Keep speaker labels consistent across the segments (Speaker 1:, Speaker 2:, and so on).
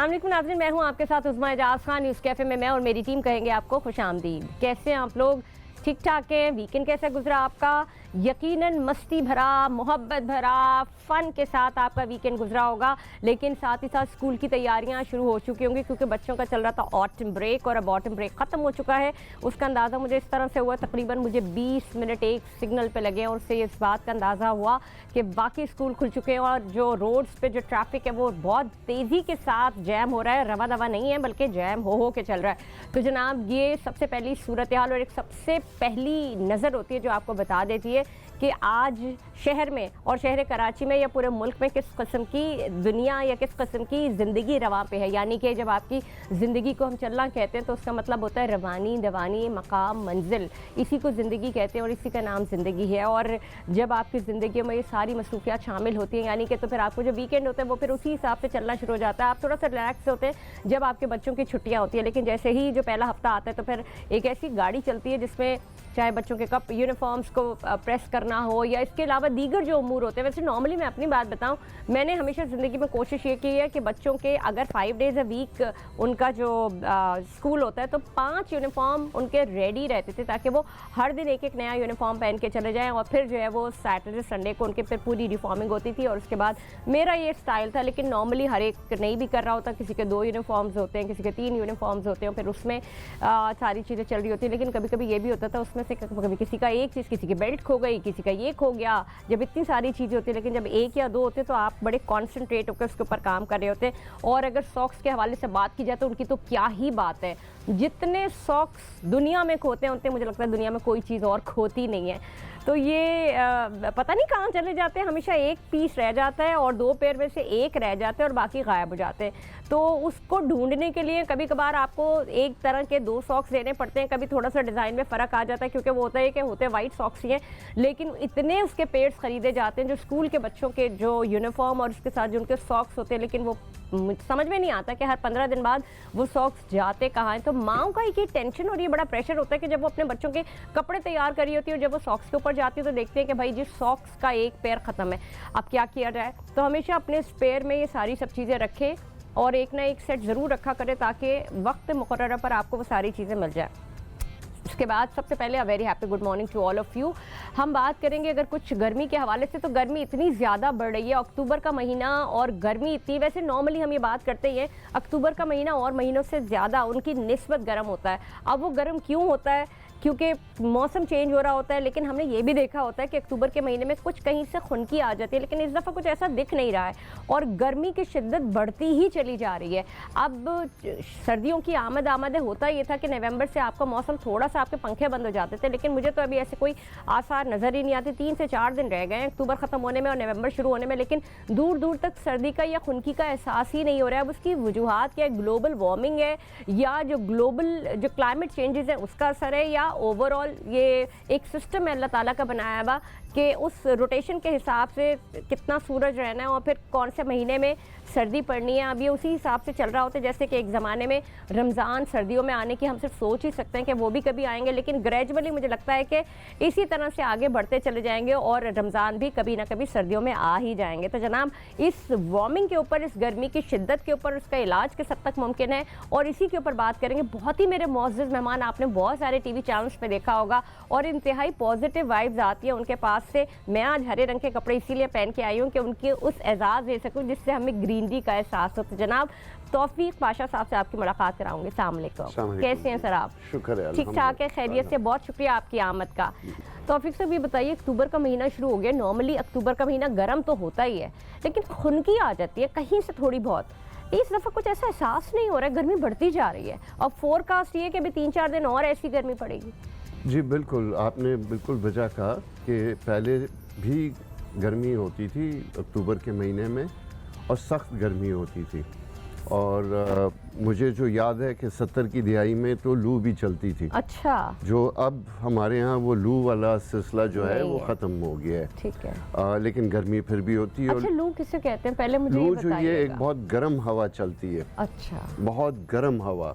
Speaker 1: अस्सलाम वालेकुम नाज़रीन, मैं हूं आपके साथ उस्मा एजाज खान। न्यूज़ कैफ़े में मैं और मेरी टीम कहेंगे आपको खुशामदीद। कैसे हैं आप लोग? ठीक ठाक हैं? वीकेंड कैसा गुजरा आपका? यकीनन मस्ती भरा, मोहब्बत भरा, फ़न के साथ आपका वीकेंड गुजरा होगा। लेकिन साथ ही साथ स्कूल की तैयारियां शुरू हो चुकी होंगी क्योंकि बच्चों का चल रहा था ऑटम ब्रेक और अब ऑटम ब्रेक ख़त्म हो चुका है। उसका अंदाज़ा मुझे इस तरह से हुआ, तकरीबन मुझे 20 मिनट एक सिग्नल पे लगे और उससे इस बात का अंदाज़ा हुआ कि बाकी स्कूल खुल चुके हैं और जो रोड्स पे जो ट्रैफिक है वो बहुत तेज़ी के साथ जैम हो रहा है। रवा दवा नहीं है बल्कि जैम हो के चल रहा है। तो जनाब, ये सबसे पहली सूरत हाल और एक सबसे पहली नज़र होती है जो आपको बता देती है कि आज शहर में और शहर कराची में या पूरे मुल्क में किस किस्म की दुनिया या किस किस्म की ज़िंदगी रवा पे है। यानी कि जब आपकी ज़िंदगी को हम चलना कहते हैं तो उसका मतलब होता है रवानी, दवानी, मकाम, मंजिल। इसी को ज़िंदगी कहते हैं और इसी का नाम ज़िंदगी है। और जब आपकी ज़िंदगी में ये सारी मसरूफियात शामिल होती हैं, यानी कि तो फिर आपको जो वीकेंड होता है वो फिर उसी हिसाब से चलना शुरू हो जाता है। आप थोड़ा सा रिलैक्स होते हैं जब आपके बच्चों की छुट्टियाँ होती हैं। लेकिन जैसे ही जो पहला हफ्ता आता है तो फिर एक ऐसी गाड़ी चलती है जिसमें चाहे बच्चों के कप यूनिफॉर्म्स को प्रेस करना हो या इसके अलावा दीगर जो उमूर होते हैं। वैसे नॉर्मली मैं अपनी बात बताऊं, मैंने हमेशा ज़िंदगी में कोशिश ये की है कि बच्चों के अगर 5 डेज़ अ वीक उनका जो स्कूल होता है तो 5 यूनिफॉर्म उनके रेडी रहते थे ताकि वो हर दिन एक एक नया यूनिफॉर्म पहन के चले जाएँ और फिर जो है वो सैटरडे संडे को उनके फिर पूरी रिफॉर्मिंग होती थी। और उसके बाद मेरा ये स्टाइल था। लेकिन नॉर्मली हर एक नहीं भी कर रहा होता, किसी के 2 यूनिफॉर्म्स होते हैं, किसी के 3 यूनिफॉर्म्स होते हैं, फिर उसमें सारी चीज़ें चल रही होती हैं। लेकिन कभी कभी ये भी होता था उसमें से कभी किसी का एक चीज़, किसी की बेल्ट खो गई, किसी का ये खो गया। जब इतनी सारी चीज़ें होती है, लेकिन जब 1 या 2 होते तो आप बड़े कॉन्सेंट्रेट होकर उसके ऊपर काम कर रहे होते। और अगर सॉक्स के हवाले से बात की जाए तो उनकी तो क्या ही बात है। जितने सॉक्स दुनिया में खोते हैं उतने मुझे लगता है दुनिया में कोई चीज़ और खोती नहीं है। तो ये पता नहीं कहाँ चले जाते हैं। हमेशा एक पीस रह जाता है और 2 पेयर में से एक रह जाते हैं और बाकी गायब हो जाते हैं। तो उसको ढूंढने के लिए कभी कभार आपको एक तरह के 2 सॉक्स लेने पड़ते हैं। कभी थोड़ा सा डिज़ाइन में फ़र्क आ जाता है क्योंकि वो होता है कि होते वाइट सॉक्स ही हैं, लेकिन इतने उसके पेयर्स ख़रीदे जाते हैं जो स्कूल के बच्चों के जो यूनिफॉर्म और उसके साथ जो उनके सॉक्स होते हैं, लेकिन वो समझ में नहीं आता कि हर 15 दिन बाद वो सॉक्स जाते कहाँ हैं। तो माँओं का एक ही टेंशन और ये बड़ा प्रेशर होता है कि जब वो अपने बच्चों के कपड़े तैयार करी होती है और जब वो सॉक्स के ऊपर जाती है तो देखते हैं कि भाई जी सॉक्स का एक पेयर ख़त्म है, अब क्या किया जाए। तो हमेशा अपने स्पेयर में ये सारी सब चीज़ें रखें और एक ना एक सेट ज़रूर रखा करें ताकि वक्त मुकर्रर पर आपको वो सारी चीज़ें मिल जाए। उसके बाद सबसे पहले a very happy good morning to all of you. हम बात करेंगे अगर कुछ गर्मी के हवाले से, तो गर्मी इतनी ज़्यादा बढ़ रही है। अक्टूबर का महीना और गर्मी इतनी, वैसे नॉर्मली हम ये बात करते ही हैं अक्टूबर का महीना और महीनों से ज़्यादा उनकी निस्बत गर्म होता है। अब वो गर्म क्यों होता है? क्योंकि मौसम चेंज हो रहा होता है। लेकिन हमने ये भी देखा होता है कि अक्टूबर के महीने में कुछ कहीं से खुनकी आ जाती है, लेकिन इस दफ़ा कुछ ऐसा दिख नहीं रहा है और गर्मी की शिद्दत बढ़ती ही चली जा रही है। अब सर्दियों की आमद होता ये था कि नवंबर से आपका मौसम थोड़ा सा आपके पंखे बंद हो जाते थे, लेकिन मुझे तो अभी ऐसे कोई आसार नज़र ही नहीं आते। 3 से 4 दिन रह गए हैं अक्टूबर ख़त्म होने में और नवंबर शुरू होने में, लेकिन दूर दूर तक सर्दी का या खुनकी का एहसास ही नहीं हो रहा है। अब उसकी वजूहात क्या है? ग्लोबल वार्मिंग है या जो ग्लोबल जो क्लाइमेट चेंजेस हैं उसका असर है, या ओवरऑल ये एक सिस्टम है अल्लाह ताला का बनाया हुआ कि उस रोटेशन के हिसाब से कितना सूरज रहना है और फिर कौन से महीने में सर्दी पड़नी है। अब ये उसी हिसाब से चल रहा होता है जैसे कि एक ज़माने में रमज़ान सर्दियों में आने की हम सिर्फ सोच ही सकते हैं कि वो भी कभी आएंगे, लेकिन ग्रेजुअली मुझे लगता है कि इसी तरह से आगे बढ़ते चले जाएंगे और रमज़ान भी कभी ना कभी सर्दियों में आ ही जाएंगे। तो जनाब, इस वार्मिंग के ऊपर, इस गर्मी की शिद्दत के ऊपर उसका इलाज किस हद तक मुमकिन है और इसी के ऊपर बात करेंगे। बहुत ही मेरे मुअज़्ज़ज़ मेहमान, आपने बहुत सारे TV चैनल्स पे देखा होगा और इंतहाई पॉजिटिव वाइब्स आती है उनके पास से। मैं आज हरे रंग के कपड़े इसीलिए पहन के आई हूँ कि उनके उस एजाज़ दे सकूँ जिससे हमें ग्रीनरी का एहसास हो। तो जनाब, तौफीक पाशा साहब से आपकी मुलाकात कराऊंगी। अस्सलाम वालेकुम, कैसे हैं सर आप?
Speaker 2: शुक्र है,
Speaker 1: ठीक ठाक है, खैरियत से? बहुत शुक्रिया आपकी आमद का। तौफीक साहब, ये बताइए, अक्टूबर का महीना शुरू हो गया। नॉर्मली अक्टूबर का महीना गर्म तो होता ही है, लेकिन खुनकी आ जाती है कहीं से थोड़ी बहुत। इस दफ़ा कुछ ऐसा एहसास नहीं हो रहा है, गर्मी बढ़ती जा रही है और फोरकास्ट ये कि अभी 3-4 दिन और ऐसी गर्मी पड़ेगी।
Speaker 2: जी बिल्कुल, आपने बिल्कुल वजह कहा कि पहले भी गर्मी होती थी अक्टूबर के महीने में और सख्त गर्मी होती थी। और मुझे जो याद है कि 70 की दिहाई में तो लू भी चलती थी।
Speaker 1: अच्छा।
Speaker 2: जो अब हमारे यहाँ वो लू वाला सिलसिला जो है वो ख़त्म हो गया है।
Speaker 1: ठीक है।
Speaker 2: लेकिन गर्मी फिर भी होती है।
Speaker 1: अच्छा, लू किसे कहते हैं पहले मुझे
Speaker 2: लू जो ये एक बहुत गर्म हवा चलती है।
Speaker 1: अच्छा।
Speaker 2: बहुत गर्म हवा,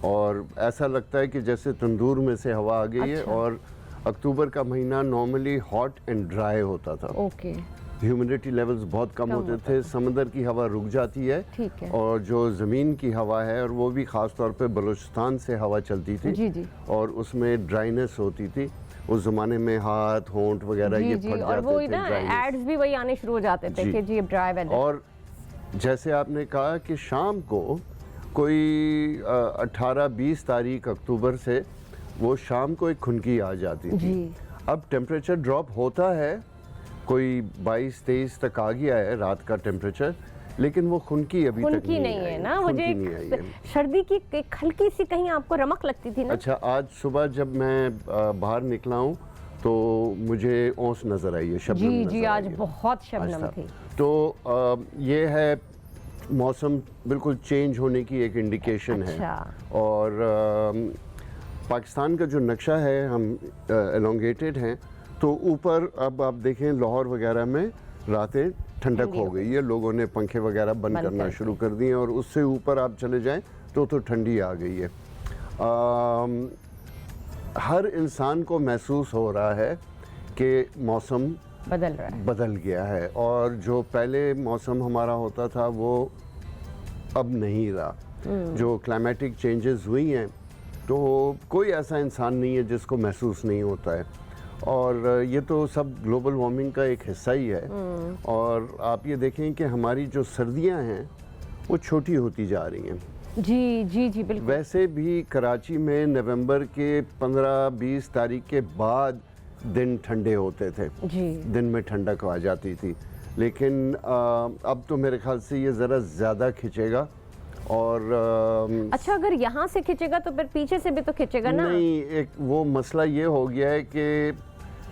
Speaker 2: और ऐसा लगता है कि जैसे तंदूर में से हवा आ गई है। और अक्टूबर का महीना नॉर्मली हॉट एंड ड्राई होता था।
Speaker 1: ओके।
Speaker 2: ह्यूमिडिटी लेवल्स बहुत कम होते थे, समंदर की हवा रुक जाती है,
Speaker 1: ठीक है।
Speaker 2: और जो ज़मीन की हवा है, और वो भी ख़ास तौर पे बलूचिस्तान से हवा चलती थी,
Speaker 1: जी जी
Speaker 2: और उसमें ड्राइनेस होती थी। उस ज़माने में हाथ होंठ वगैरह
Speaker 1: जी
Speaker 2: ये
Speaker 1: जी,
Speaker 2: फट
Speaker 1: और
Speaker 2: जाते
Speaker 1: वो
Speaker 2: थे,
Speaker 1: ना
Speaker 2: ड्राइनेस।
Speaker 1: एड्स भी वही आने शुरू हो जाते थे
Speaker 2: जी।
Speaker 1: कि जी अब ड्राई वेदर।
Speaker 2: और जैसे आपने कहा कि शाम को कोई 18-20 तारीख अक्टूबर से वो शाम को एक खुनकी आ जाती थी।
Speaker 1: जी।
Speaker 2: अब टेम्परेचर ड्रॉप होता है, कोई 22-23 तक आ गया है रात का टेम्परेचर, लेकिन वो खुनकी अभी तक
Speaker 1: खुनकी नहीं है ना, मुझे
Speaker 2: खुनकी नहीं आई है।
Speaker 1: सर्दी की एक हल्की सी कहीं आपको रमक लगती थी ना।
Speaker 2: अच्छा, आज सुबह जब मैं बाहर निकला हूँ तो मुझे ओस नज़र आई है, शबनम
Speaker 1: जी
Speaker 2: नज़र
Speaker 1: जी, आज
Speaker 2: आई है।
Speaker 1: बहुत शबनम
Speaker 2: आज था।
Speaker 1: थी।
Speaker 2: तो ये है मौसम बिल्कुल चेंज होने की एक इंडिकेशन है।
Speaker 1: अच्छा।
Speaker 2: और पाकिस्तान का जो नक्शा है, हम एलोंगेटेड हैं, तो ऊपर अब आप देखें लाहौर वगैरह में रातें ठंडक हो गई है, लोगों ने पंखे वगैरह बंद करना
Speaker 1: कर
Speaker 2: शुरू कर दिए, और उससे ऊपर आप चले जाएं तो ठंडी आ गई है। हर इंसान को महसूस हो रहा है कि मौसम
Speaker 1: बदल रहा है।
Speaker 2: बदल गया है, और जो पहले मौसम हमारा होता था वो अब नहीं रहा। जो क्लाइमेटिक चेंजेस हुई हैं, तो कोई ऐसा इंसान नहीं है जिसको महसूस नहीं होता है, और ये तो सब ग्लोबल वार्मिंग का एक हिस्सा ही है। और आप ये देखें कि हमारी जो सर्दियां हैं वो छोटी होती जा रही हैं।
Speaker 1: जी जी जी, बिल्कुल।
Speaker 2: वैसे भी कराची में नवंबर के 15-20 तारीख के बाद दिन ठंडे होते थे,
Speaker 1: जी
Speaker 2: दिन में ठंडक आ जाती थी, लेकिन अब तो मेरे ख्याल से ये ज़रा ज़्यादा खिंचेगा। और
Speaker 1: अच्छा, अगर यहाँ से खिंचेगा तो फिर पीछे से भी तो खिंचेगा ना।
Speaker 2: नहीं, एक वो मसला ये हो गया है कि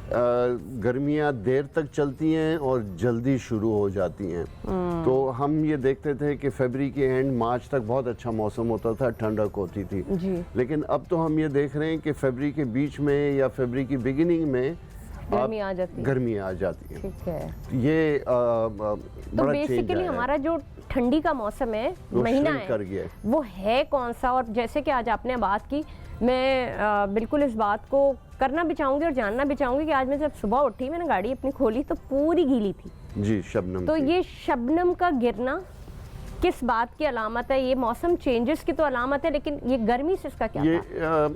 Speaker 2: गर्मियाँ देर तक चलती हैं और जल्दी शुरू हो जाती हैं। तो हम ये देखते थे कि फरवरी के एंड मार्च तक बहुत अच्छा मौसम होता था, ठंडक होती थी,
Speaker 1: जी।
Speaker 2: लेकिन अब तो हम ये देख रहे हैं कि फरवरी के बीच में या फरवरी की बिगिनिंग में
Speaker 1: गर्मी आ जाती है।
Speaker 2: गर्मी आ जाती है।
Speaker 1: ठीक है।
Speaker 2: ये
Speaker 1: तो
Speaker 2: बड़ा चेंज
Speaker 1: बेसिकली
Speaker 2: आया है।
Speaker 1: हमारा जो ठंडी का मौसम है,
Speaker 2: वो
Speaker 1: महीना
Speaker 2: shrink
Speaker 1: है,
Speaker 2: कर गया है।
Speaker 1: वो है कौन सा? और जैसे कि आज आपने बात की, मैं बिल्कुल इस बात को करना भी चाहूँगी और जानना भी चाहूँगी कि आज मैं जब सुबह उठी, मैंने गाड़ी अपनी खोली तो पूरी गीली थी।
Speaker 2: जी, शबनम
Speaker 1: तो
Speaker 2: थी।
Speaker 1: ये शबनम का गिरना किस बात की अलामत है? ये मौसम चेंजेस की तो अलामत है, लेकिन ये गर्मी से इसका क्या
Speaker 2: ये
Speaker 1: था?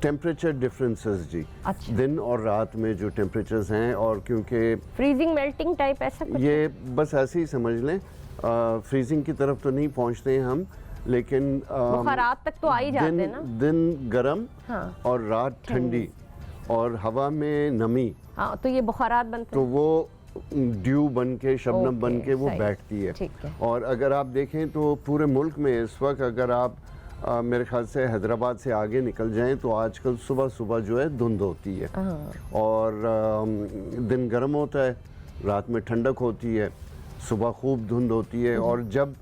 Speaker 2: टेम्परेचर डिफरेंसेस जी,
Speaker 1: अच्छा।
Speaker 2: दिन और रात में जो टेम्परेचर्स हैं, और क्योंकि
Speaker 1: फ्रीजिंग मेल्टिंग टाइप ऐसा कुछ?
Speaker 2: ये बस ऐसे ही समझ लें, फ्रीजिंग की तरफ तो नहीं पहुंचते हैं हम, लेकिन
Speaker 1: बुखारात तक तो आ ही जाते हैं ना।
Speaker 2: दिन गर्म
Speaker 1: हाँ।
Speaker 2: और रात ठंडी, और हवा में नमी,
Speaker 1: हाँ, तो ये बुखारात बनते
Speaker 2: तो
Speaker 1: हैं।
Speaker 2: वो ड्यू बन के, शबनम बन के वो
Speaker 1: सही,
Speaker 2: बैठती है।
Speaker 1: ठीक है।
Speaker 2: और अगर आप देखें तो पूरे मुल्क में इस वक्त, अगर आप मेरे ख्याल से हैदराबाद से आगे निकल जाएं, तो आजकल सुबह सुबह जो है धुंध होती है, और दिन गर्म होता है, रात में ठंडक होती है, सुबह खूब धुंध होती है। और जब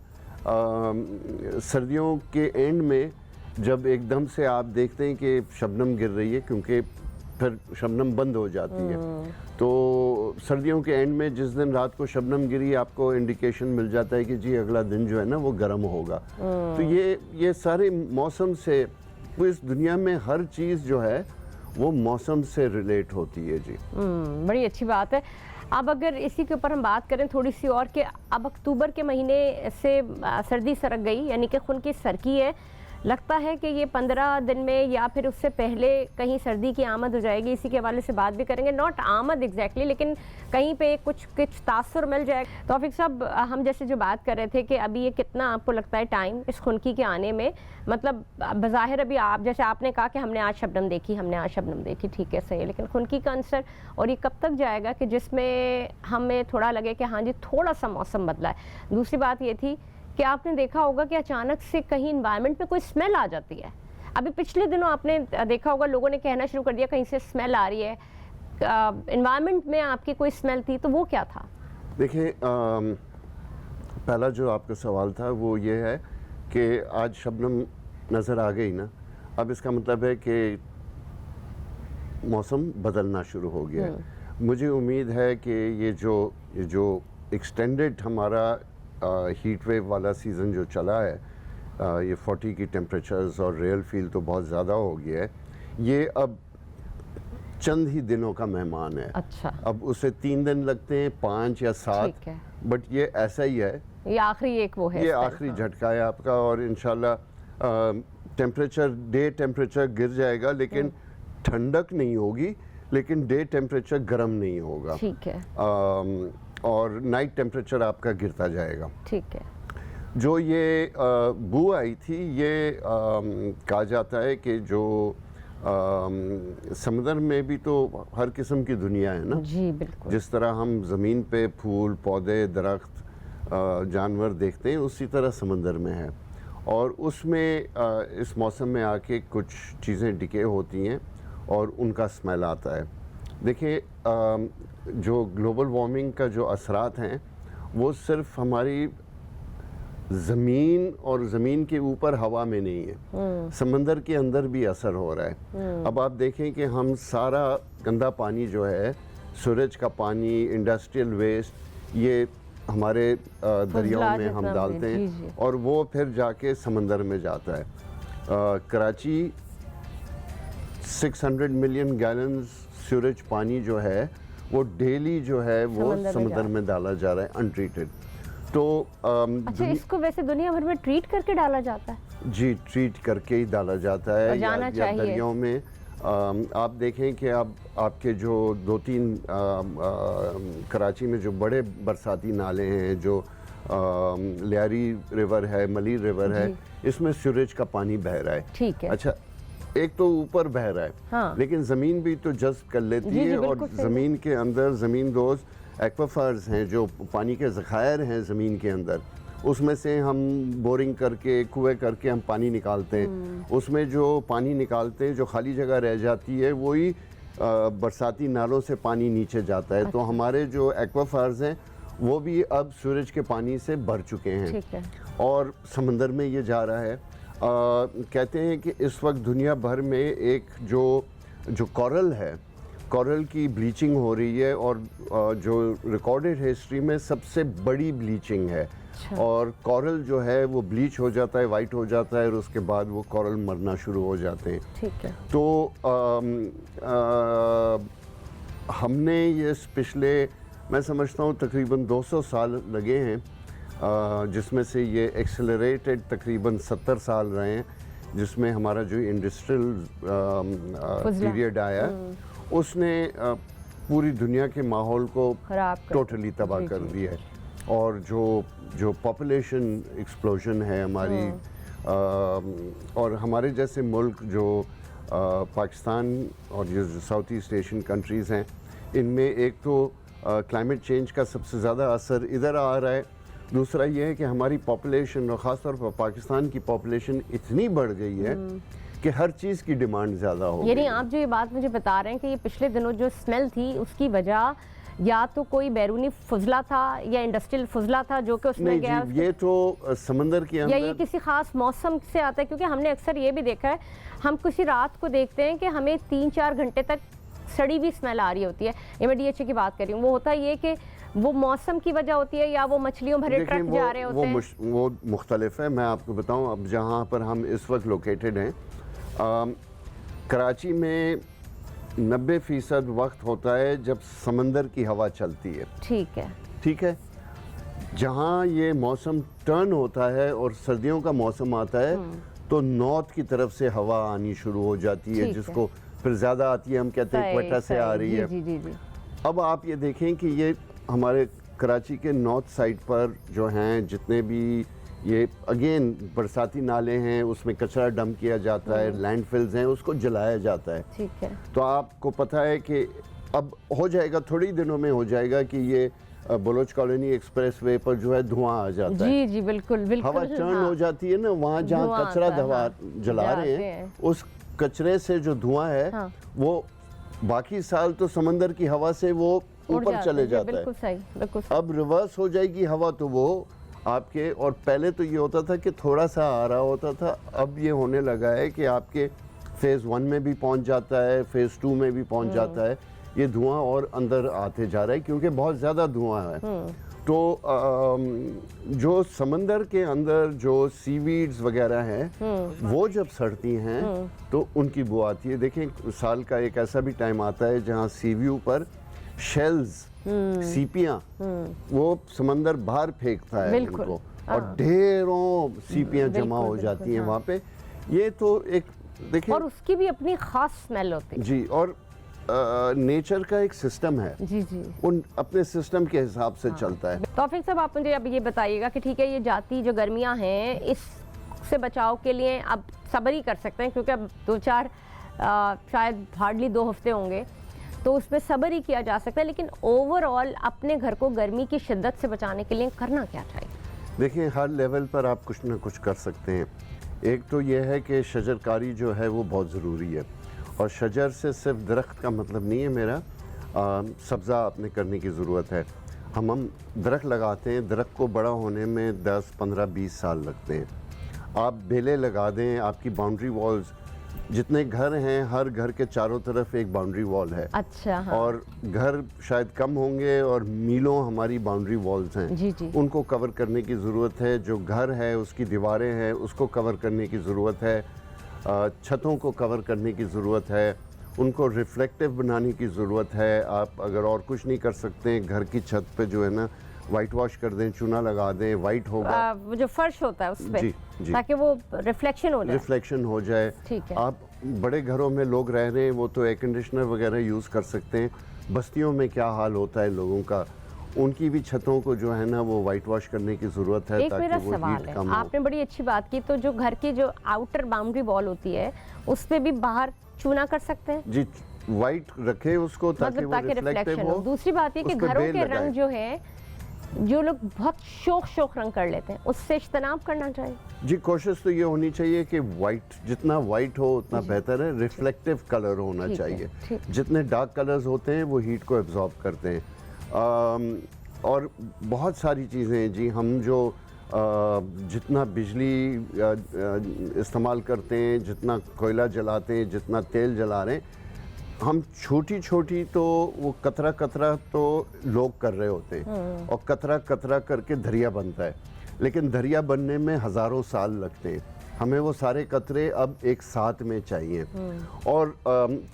Speaker 2: सर्दियों के एंड में जब एकदम से आप देखते हैं कि शबनम गिर रही है, क्योंकि फिर शबनम बंद हो जाती है, तो सर्दियों के एंड में जिस दिन रात को शबनम गिरी, आपको इंडिकेशन मिल जाता है कि जी अगला दिन जो है ना वो गर्म होगा। तो ये सारे मौसम से, वो इस दुनिया में हर चीज़ जो है वो मौसम से रिलेट होती है जी।
Speaker 1: बड़ी अच्छी बात है। अब अगर इसी के ऊपर हम बात करें थोड़ी सी और, कि अब अक्टूबर के महीने से सर्दी सरक गई, यानी कि खुन की सरकी है, लगता है कि ये 15 दिन में या फिर उससे पहले कहीं सर्दी की आमद हो जाएगी। इसी के हवाले से बात भी करेंगे, नॉट आमद एग्जैक्टली, लेकिन कहीं पे कुछ तासुर मिल जाएगा। तौफीक साहब, हम जैसे जो बात कर रहे थे कि अभी ये कितना आपको लगता है टाइम इस खुनकी के आने में, मतलब बज़ाहिर अभी आप जैसे आपने कहा कि हमने आज शबनम देखी, ठीक है, सही है, लेकिन खुनकी का अंसर और ये कब तक जाएगा कि जिसमें हमें थोड़ा लगे कि हाँ जी थोड़ा सा मौसम बदला है। दूसरी बात ये थी कि आपने देखा होगा कि अचानक से कहीं इन्वायरमेंट में कोई स्मेल आ जाती है। अभी पिछले दिनों आपने देखा होगा लोगों ने कहना शुरू कर दिया कहीं से स्मेल आ रही है, इन्वायरमेंट में आपकी कोई स्मेल थी, तो वो क्या था?
Speaker 2: देखिए, पहला जो आपका सवाल था वो ये है कि आज शबनम नज़र आ गई ना, अब इसका मतलब है कि मौसम बदलना शुरू हो गया है। मुझे उम्मीद है कि ये जो एक्सटेंडेड हमारा हीट वेव वाला सीज़न जो चला है, ये 40 की टेम्परेचर्स और रियल फील तो बहुत ज़्यादा हो गया है, ये अब चंद ही दिनों का मेहमान है।
Speaker 1: अच्छा,
Speaker 2: अब उसे 3 दिन लगते हैं, 5 या 7,
Speaker 1: ठीक है।
Speaker 2: बट ये ऐसा ही है,
Speaker 1: ये आखिरी एक वो है
Speaker 2: ये
Speaker 1: स्पेल,
Speaker 2: आखिरी
Speaker 1: हाँ।
Speaker 2: झटका है आपका। और इंशाल्लाह डे टेम्परेचर गिर जाएगा, लेकिन ठंडक नहीं होगी, लेकिन डे टेम्परेचर गर्म नहीं होगा।
Speaker 1: ठीक है,
Speaker 2: और नाइट टेम्परेचर आपका गिरता जाएगा।
Speaker 1: ठीक है।
Speaker 2: जो ये बू आई थी, ये कहा जाता है कि जो समुद्र में भी तो हर किस्म की दुनिया है ना।
Speaker 1: जी बिल्कुल।
Speaker 2: जिस तरह हम ज़मीन पे फूल पौधे दरख्त जानवर देखते हैं, उसी तरह समंदर में है। और उसमें इस मौसम में आके कुछ चीज़ें डिके होती हैं और उनका स्मेल आता है। देखिए, जो ग्लोबल वार्मिंग का जो असरात हैं, वो सिर्फ हमारी ज़मीन और ज़मीन के ऊपर हवा में नहीं है, समंदर के अंदर भी असर हो रहा है। अब आप देखें कि हम सारा गंदा पानी जो है, सूरज का पानी, इंडस्ट्रियल वेस्ट, ये हमारे दरियाओं में हम डालते हैं और वो फिर जाके समंदर में जाता है। कराची 600 मिलियन गैलन्स सूरज पानी जो है, वो डेली जो है वो समंदर में डाला जा रहा है अनट्रीटेड। तो
Speaker 1: अच्छा, इसको वैसे दुनिया भर में ट्रीट करके डाला जाता है?
Speaker 2: जी, ट्रीट करके ही डाला जाता है, या दरियाओं में। आप देखें कि अब आपके जो 2-3 कराची में जो बड़े बरसाती नाले हैं, जो लियारी रिवर है, मलीर रिवर है, इसमें सूरज का पानी बह रहा है।
Speaker 1: ठीक है।
Speaker 2: अच्छा, एक तो ऊपर बह रहा है,
Speaker 1: हाँ।
Speaker 2: लेकिन ज़मीन भी तो जज्ब कर लेती है, और ज़मीन के अंदर ज़मीन दोज़ एक्वाफर्स हैं, जो पानी के ज़खायर हैं ज़मीन के अंदर, उसमें से हम बोरिंग करके, कुएं करके हम पानी निकालते हैं। उसमें जो पानी निकालते हैं, जो खाली जगह रह जाती है, वही बरसाती नालों से पानी नीचे जाता है। अच्छा। तो हमारे जो एक्वाफर्स हैं, वो भी अब सूरज के पानी से भर चुके हैं।
Speaker 1: ठीक है।
Speaker 2: और समंदर में ये जा रहा है। कहते हैं कि इस वक्त दुनिया भर में एक जो कोरल है, कोरल की ब्लीचिंग हो रही है, और जो रिकॉर्डेड हिस्ट्री में सबसे बड़ी ब्लीचिंग है। अच्छा। और कोरल जो है वो ब्लीच हो जाता है, वाइट हो जाता है, और उसके बाद वो कोरल मरना शुरू हो जाते हैं।
Speaker 1: ठीक है।
Speaker 2: तो हमने ये पिछले, मैं समझता हूँ तकरीबन 200 साल लगे हैं, जिसमें से ये एक्सेलरेटेड तकरीबन 70 साल रहे हैं, जिसमें हमारा जो इंडस्ट्रियल पीरियड आया, उसने पूरी दुनिया के माहौल को टोटली तबाह कर दिया है। और जो पॉपुलेशन एक्सप्लोजन है हमारी, और हमारे जैसे मुल्क जो पाकिस्तान और ये साउथ ईस्ट एशियन कंट्रीज़ हैं, इनमें एक तो क्लाइमेट चेंज का सबसे ज़्यादा असर इधर आ रहा है। दूसरा ये है कि हमारी पॉपुलेशन, और ख़ासतौर पर पाकिस्तान की पॉपुलेशन इतनी बढ़ गई है कि हर चीज़ की डिमांड ज़्यादा हो गई।
Speaker 1: यानी आप जो ये बात मुझे बता रहे हैं कि ये पिछले दिनों जो स्मेल थी, उसकी वजह या तो कोई बैरूनी फुजला था या इंडस्ट्रियल फुजला था जो कि उसमें गया।
Speaker 2: ये तो समंदर के अंदर,
Speaker 1: या ये किसी खास मौसम से आता है, क्योंकि हमने अक्सर ये भी देखा है, हम किसी रात को देखते हैं कि हमें 3-4 घंटे तक सड़ी हुई स्मेल आ रही होती है। ये मैं DHA की बात कर रही हूँ। वो होता ये कि वो मौसम की वजह होती है, या वो मछलियों भरे ट्रक जा रहे होते हैं।
Speaker 2: वो मुख्तलिफ है। मैं आपको बताऊँ, अब जहाँ पर हम इस वक्त लोकेटेड हैं, कराची में 90% वक्त होता है जब समंदर की हवा चलती है।
Speaker 1: ठीक है।
Speaker 2: ठीक है। जहाँ ये मौसम टर्न होता है और सर्दियों का मौसम आता है, तो नॉर्थ की तरफ से हवा आनी शुरू हो जाती है, जिसको फिर ज़्यादा आती है, हम कहते हैं क्वेटा से आ रही है।
Speaker 1: जी।
Speaker 2: अब आप ये देखें कि ये हमारे कराची के नॉर्थ साइड पर जो हैं जितने भी ये अगेन बरसाती नाले हैं, उसमें कचरा डंप किया जाता है, लैंडफिल्स हैं, उसको जलाया जाता है।
Speaker 1: ठीक है।
Speaker 2: तो आपको पता है कि अब हो जाएगा, थोड़ी दिनों में हो जाएगा कि ये बलोच कॉलोनी एक्सप्रेस वे पर जो है धुआं आ जाता है।
Speaker 1: जी बिल्कुल।
Speaker 2: हवा टर्न हो जाती है ना, वहाँ जहाँ कचरा जला रहे हैं, उस कचरे से जो धुआं है, वो बाकी साल तो समंदर की हवा से वो ऊपर चले जाता है।
Speaker 1: बिल्कुल सही, बिल्कुल सही।
Speaker 2: अब रिवर्स हो जाएगी हवा, तो वो आपके, और पहले तो ये होता था कि थोड़ा सा आ रहा होता था, अब ये होने लगा है कि आपके फेज़ 1 में भी पहुंच जाता है, फेज़ 2 में भी पहुंच जाता है। ये धुआं और अंदर आते जा रहा है, क्योंकि बहुत ज़्यादा धुआं है। तो जो समंदर के अंदर जो सीवीड्स वगैरह हैं वो जब सड़ती हैं तो उनकी बू आती है। देखें, साल का एक ऐसा भी टाइम आता है जहाँ सी व्यू पर शेल्स, सीपियाँ वो समंदर बाहर फेंकता है
Speaker 1: बिल्कुल,
Speaker 2: उनको, और ढेरों सीपियाँ जमा हो
Speaker 1: बिल्कुल,
Speaker 2: जाती हैं
Speaker 1: हाँ।
Speaker 2: वहाँ पे। ये तो एक देखिए
Speaker 1: और उसकी भी अपनी खास स्मेल होती है।
Speaker 2: जी, और नेचर का एक सिस्टम है,
Speaker 1: जी जी।
Speaker 2: उन अपने सिस्टम के हिसाब से चलता है।
Speaker 1: तौफीक साहब, आप मुझे अब ये बताइएगा कि ठीक है, ये जाती जो गर्मियां हैं इससे बचाव के लिए अब सब्र ही कर सकते हैं, क्योंकि अब 2-4 शायद हार्डली 2 हफ्ते होंगे, तो उसमें सब्र ही किया जा सकता है। लेकिन ओवरऑल अपने घर को गर्मी की शिद्दत से बचाने के लिए करना क्या चाहिए?
Speaker 2: देखिए, हर लेवल पर आप कुछ ना कुछ कर सकते हैं। एक तो ये है कि शजरकारी जो है वो बहुत ज़रूरी है, और शजर से सिर्फ दरख्त का मतलब नहीं है मेरा, सब्ज़ा आपने करने की ज़रूरत है। हम दरख्त लगाते हैं, दरख्त को बड़ा होने में 10, 15, 20 साल लगते हैं। आप बेलें लगा दें, आपकी बाउंड्री वॉल्स, जितने घर हैं हर घर के चारों तरफ एक बाउंड्री वॉल है।
Speaker 1: अच्छा, हाँ।
Speaker 2: और घर शायद कम होंगे और मीलों हमारी बाउंड्री वॉल्स हैं।
Speaker 1: जी जी।
Speaker 2: उनको कवर करने की ज़रूरत है। जो घर है उसकी दीवारें हैं उसको कवर करने की ज़रूरत है। छतों को कवर करने की ज़रूरत है। उनको रिफ्लेक्टिव बनाने की ज़रूरत है। आप अगर और कुछ नहीं कर सकते, घर की छत पे जो है ना वाइट वॉश कर दें, चूना लगा दें, वाइट होगा।
Speaker 1: वो जो फर्श होता है उस पे,
Speaker 2: जी, जी।
Speaker 1: ताकि वो रिफ्लेक्शन हो जाए।
Speaker 2: रिफ्लेक्शन हो जाए।
Speaker 1: ठीक है।
Speaker 2: आप बड़े घरों में लोग रह रहे हैं, वो तो एयर कंडीशनर वगैरह यूज़ कर सकते हैं। बस्तियों में क्या हाल होता है लोगों का, उनकी भी छतों को जो है ना वो वाइट वॉश करने की ज़रूरत है,
Speaker 1: एक
Speaker 2: ताकि
Speaker 1: मेरा
Speaker 2: वो
Speaker 1: सवाल
Speaker 2: हीट
Speaker 1: है,
Speaker 2: कम हो।
Speaker 1: आपने बड़ी अच्छी बात की, तो जो घर की जो आउटर बाउंड्री वॉल होती है उस पे भी बाहर चूना कर सकते हैं?
Speaker 2: जी, वाइट रखें उसको ताकि
Speaker 1: मतलब
Speaker 2: वो
Speaker 1: ताकि
Speaker 2: रिफ्लेक्टिव
Speaker 1: रिफ्लेक्शन
Speaker 2: हो।
Speaker 1: हो। दूसरी बात ये कि
Speaker 2: उस पे
Speaker 1: घरों
Speaker 2: बेल
Speaker 1: के
Speaker 2: लगाएं।
Speaker 1: रंग जो है, जो लोग बहुत शौक रंग कर लेते हैं, उससे इज्तनाब करना चाहिए।
Speaker 2: जी, कोशिश तो ये होनी चाहिए कि वाइट, जितना वाइट हो उतना बेहतर है। रिफ्लेक्टिव कलर होना
Speaker 1: ठीक है,
Speaker 2: चाहिए।
Speaker 1: ठीक।
Speaker 2: जितने डार्क कलर्स होते हैं वो हीट को एब्जॉर्ब करते हैं। और बहुत सारी चीज़ें हैं जी, हम जो जितना बिजली इस्तेमाल करते हैं, जितना कोयला जलाते हैं, जितना तेल जला रहे हैं, हम छोटी छोटी तो वो कतरा कतरा तो लोग कर रहे होते हैं, और कतरा कतरा करके दरिया बनता है। लेकिन दरिया बनने में हज़ारों साल लगते हैं। हमें वो सारे कतरे अब एक साथ में चाहिए। और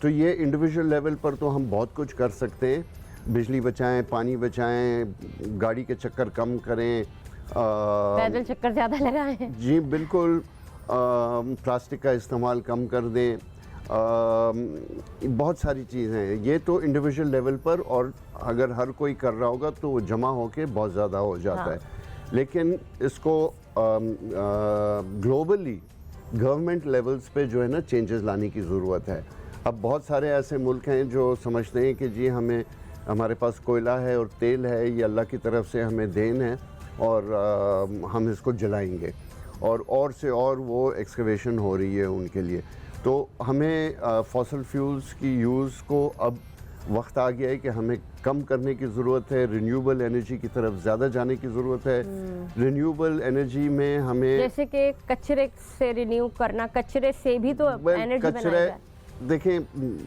Speaker 2: तो ये इंडिविजुअल लेवल पर तो हम बहुत कुछ कर सकते हैं। बिजली बचाएं, पानी बचाएं, गाड़ी के चक्कर कम करें,
Speaker 1: पैदल चक्कर ज़्यादा लगाएं।
Speaker 2: जी बिल्कुल, प्लास्टिक का इस्तेमाल कम कर दें। बहुत सारी चीज़ें हैं। ये तो इंडिविजुअल लेवल पर, और अगर हर कोई कर रहा होगा तो वो जमा होके बहुत ज़्यादा हो जाता
Speaker 1: हाँ।
Speaker 2: है। लेकिन इसको ग्लोबली गवर्नमेंट लेवल्स पे जो है ना चेंजेस लाने की ज़रूरत है। अब बहुत सारे ऐसे मुल्क हैं जो समझते हैं कि जी हमारे पास कोयला है और तेल है, ये अल्लाह की तरफ से हमें देन है, और हम इसको जलाएंगे, और से और वो एक्सकवेशन हो रही है उनके लिए। तो हमें फॉसल फ्यूल्स की यूज़ को अब वक्त आ गया है कि हमें कम करने की ज़रूरत है। रिन्यूएबल एनर्जी की तरफ ज़्यादा जाने की ज़रूरत है। रिन्यूएबल एनर्जी में हमें,
Speaker 1: जैसे कि कचरे से रिन्यू करना, कचरे से भी तो एनर्जी बनाई जाए।
Speaker 2: देखें,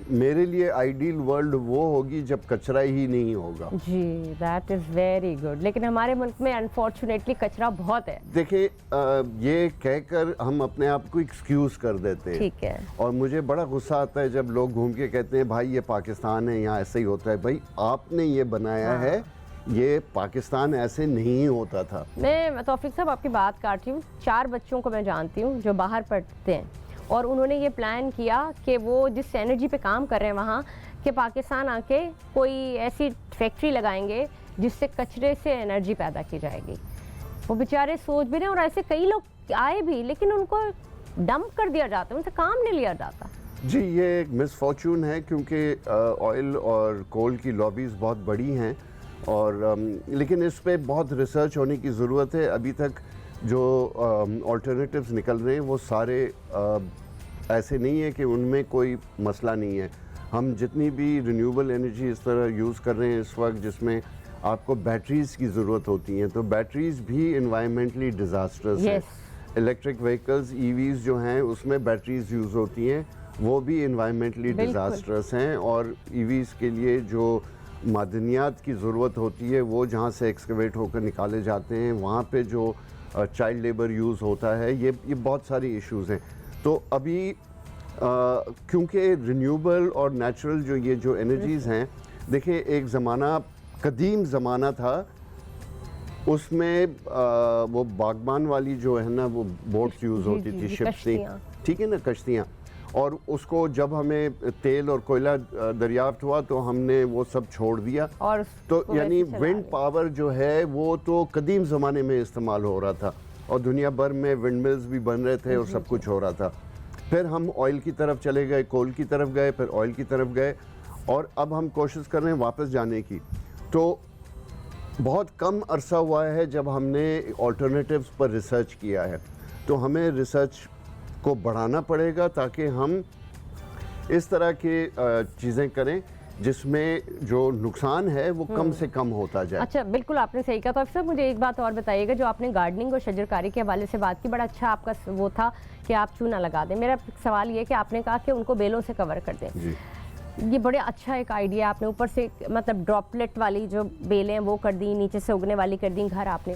Speaker 2: मेरे लिए आइडियल वर्ल्ड वो होगी जब कचरा ही नहीं होगा।
Speaker 1: जी, दैट इज़ वेरी गुड। लेकिन हमारे मुल्क में अनफॉर्चुनेटली कचरा बहुत है।
Speaker 2: देखिए, ये कहकर हम अपने आप को एक्सक्यूज़ कर देते हैं।
Speaker 1: ठीक है।
Speaker 2: और मुझे बड़ा गुस्सा आता है जब लोग घूम के कहते हैं भाई ये पाकिस्तान है, यहाँ ऐसे ही होता है। भाई आपने ये बनाया है, ये पाकिस्तान ऐसे नहीं होता था।
Speaker 1: मैं तौफीक साहब आपकी बात काट रही हूँ। 4 बच्चों को मैं जानती हूँ जो बाहर पढ़ते हैं, और उन्होंने ये प्लान किया कि वो जिस एनर्जी पे काम कर रहे हैं वहाँ कि पाकिस्तान आके कोई ऐसी फैक्ट्री लगाएंगे जिससे कचरे से एनर्जी पैदा की जाएगी। वो बेचारे सोच भी रहे हैं, और ऐसे कई लोग आए भी, लेकिन उनको डंप कर दिया जाता है, उनसे काम नहीं लिया जाता।
Speaker 2: जी, ये एक मिसफॉर्चून है, क्योंकि ऑयल और कोल की लॉबीज़ बहुत बड़ी हैं, और लेकिन इस पे बहुत रिसर्च होने की ज़रूरत है। अभी तक जो ऑल्टरनेटिव्स निकल रहे हैं वो सारे ऐसे नहीं है कि उनमें कोई मसला नहीं है। हम जितनी भी रिन्यूएबल एनर्जी इस तरह यूज़ कर रहे हैं इस वक्त, जिसमें आपको बैटरीज़ की ज़रूरत होती हैं, तो बैटरीज़ भी इन्वायरमेंटली डिज़ास्टर्स हैं। इलेक्ट्रिक व्हीकल्स, ईवीज़ जो हैं उसमें बैटरीज़ यूज़ होती हैं, वो भी इन्वायरमेंटली डिज़ास्टर्स हैं। और ईवीज़ के लिए जो मादनियात की ज़रूरत होती है वो जहाँ से एक्सकवेट होकर निकाले जाते हैं, वहाँ पे जो चाइल्ड लेबर यूज़ होता है, ये बहुत सारी इश्यूज़ हैं। तो अभी क्योंकि रिन्यूएबल और नेचुरल जो एनर्जीज़ हैं, देखिए एक ज़माना कदीम ज़माना था, उसमें वो बागबान वाली जो है ना वो बोट्स यूज़ होती थी, शिप्स थी, ठीक है ना, कश्तियाँ। और उसको जब हमें तेल और कोयला दरियाफ्त हुआ तो हमने वो सब छोड़ दिया, और तो यानी विंड पावर जो है वो तो कदीम ज़माने में इस्तेमाल हो रहा था और दुनिया भर में विंड मिल्स भी बन रहे थे और सब कुछ हो रहा था। फिर हम ऑयल की तरफ चले गए, कोल की तरफ गए, फिर ऑयल की तरफ गए, और अब हम कोशिश कर रहे हैं वापस जाने की। तो बहुत कम अरसा हुआ है जब हमने ऑल्टरनेटिव्स पर रिसर्च किया है, तो हमें रिसर्च को बढ़ाना पड़ेगा ताकि हम इस तरह की चीज़ें करें जिसमें जो नुकसान है वो कम से कम होता जाए।
Speaker 1: अच्छा, बिल्कुल आपने सही कहा। तो अफसर मुझे एक बात और बताइएगा, जो आपने गार्डनिंग और शजरकारी के हवाले से बात की, बड़ा अच्छा आपका वो था कि आप चूना लगा दें। मेरा सवाल ये कि आपने कहा कि उनको बेलों से कवर कर दें
Speaker 2: जी।
Speaker 1: ये बड़े अच्छा एक आइडिया आपने, ऊपर से मतलब ड्रॉपलेट वाली जो बेलें वो कर दी, नीचे से उगने वाली कर दी घर आपने,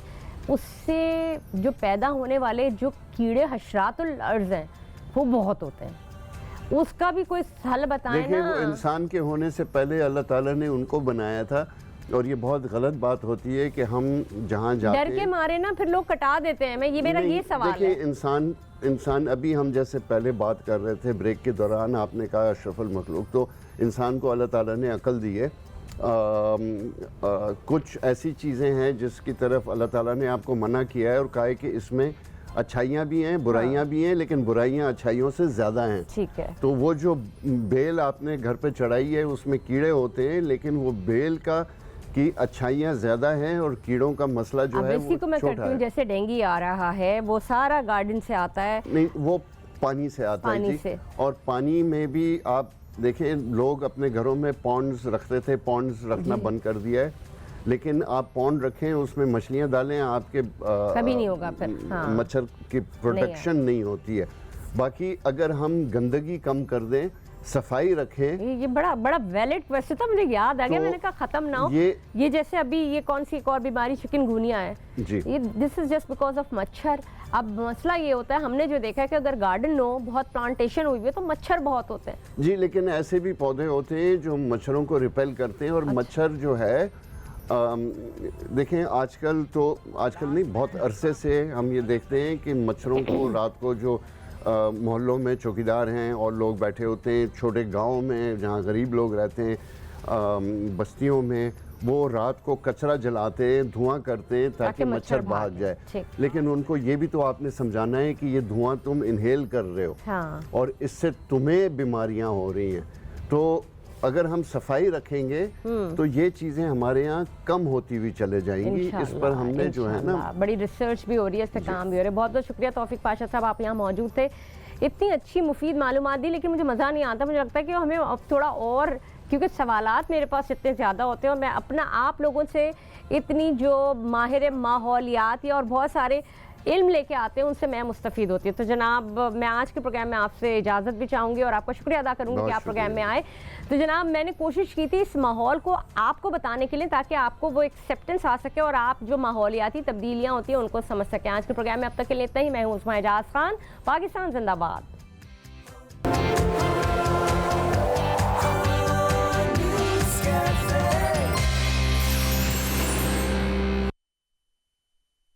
Speaker 1: उससे जो पैदा होने वाले जो कीड़े हशरातुल अर्ज़ हैं वो बहुत होते हैं, उसका भी कोई हल बताएं ना।
Speaker 2: देखिए वो इंसान के होने से पहले अल्लाह ताला ने उनको बनाया था, और ये बहुत गलत बात होती है कि हम जहाँ जाते
Speaker 1: डर के मारे ना फिर लोग कटा देते हैं। मैं ये मेरा ये सवाल है।
Speaker 2: देखिए इंसान अभी हम जैसे पहले बात कर रहे थे ब्रेक के दौरान, आपने कहा अशरफुल मखलूक, तो इंसान को अल्लाह ताला ने अकल दी है। कुछ ऐसी चीज़ें हैं जिसकी तरफ अल्लाह ताला ने आपको मना किया है और कहा है कि इसमें अच्छाइयाँ भी हैं, बुराइयाँ भी हैं, लेकिन बुराइयाँ अच्छाइयों से ज़्यादा हैं।
Speaker 1: ठीक है।
Speaker 2: तो वो जो बेल आपने घर पे चढ़ाई है उसमें कीड़े होते हैं, लेकिन वो बेल का की अच्छाइयाँ ज़्यादा हैं और कीड़ों का मसला जो है वो
Speaker 1: को मैं करती हूँ। जैसे डेंगू आ रहा है वो सारा गार्डन से आता है,
Speaker 2: नहीं वो पानी से आता है जी। और पानी में भी आप देखिए लोग अपने घरों में पॉन्ड्स रखते थे, पॉन्ड्स रखना बंद कर दिया है, लेकिन आप पॉन्ड रखें उसमें मछलियाँ डालें, आपके
Speaker 1: कभी नहीं होगा फिर। हाँ।
Speaker 2: मच्छर की प्रोडक्शन नहीं होती है। बाकी अगर हम गंदगी कम कर दें, सफाई रखें।
Speaker 1: ये बड़ा बड़ा वैलिड क्वेश्चन था, मुझे याद आ गया, मैंने कहा खत्म ना हो ये जैसे अभी ये कौन सी एक और बीमारी चिकनगुनिया है जी, ये this is just because of मच्छर। अब मसला ये होता है, हमने जो देखा है कि अगर गार्डन हो, बहुत प्लांटेशन हुई है तो मच्छर बहुत होते हैं
Speaker 2: जी, लेकिन ऐसे भी पौधे होते हैं जो मच्छरों को रिपेल करते हैं। और मच्छर जो है देखें आजकल नहीं, बहुत अरसे से हम ये देखते हैं कि मच्छरों को रात को जो मोहल्लों में चौकीदार हैं और लोग बैठे होते हैं, छोटे गाँव में जहाँ गरीब लोग रहते हैं, बस्तियों में, वो रात को कचरा जलाते हैं, धुआं करते हैं ताकि मच्छर भाग जाए। लेकिन उनको ये भी तो आपने समझाना है कि ये धुआं तुम इनहेल कर रहे हो। हाँ। और इससे तुम्हें बीमारियां हो रही हैं। तो अगर हम सफाई रखेंगे तो ये चीज़ें हमारे यहाँ कम होती हुई चले जाएंगी। इस पर हमने जो है ना
Speaker 1: बड़ी रिसर्च भी हो रही है, इस पर काम भी हो रहा है। बहुत बहुत शुक्रिया तौफीक पाशा साहब, आप यहाँ मौजूद थे, इतनी अच्छी मुफीद मालूमात दी। लेकिन मुझे मज़ा नहीं आता, मुझे लगता है कि हमें अब थोड़ा और, क्योंकि सवालात मेरे पास इतने ज़्यादा होते हैं और मैं अपना आप लोगों से इतनी जो माहिर माहौलियात या और बहुत सारे इल्म लेके आते हैं उनसे मैं मुस्तफ़ीद होती हूँ। तो जनाब मैं आज के प्रोग्राम में आपसे इजाज़त भी चाहूँगी और आपका शुक्रिया अदा करूँगी कि आप प्रोग्राम में आए। तो जनाब मैंने कोशिश की थी इस माहौल को आपको बताने के लिए ताकि आपको वो एक्सेप्टेंस आ सके और आप जो माहौलियाती तब्दीलियाँ होती हैं उनको समझ सकें। आज के प्रोग्राम में अब तक के लिए इतना ही। मैं हूँ उस्मा एजाज खान, पाकिस्तान जिंदाबाद।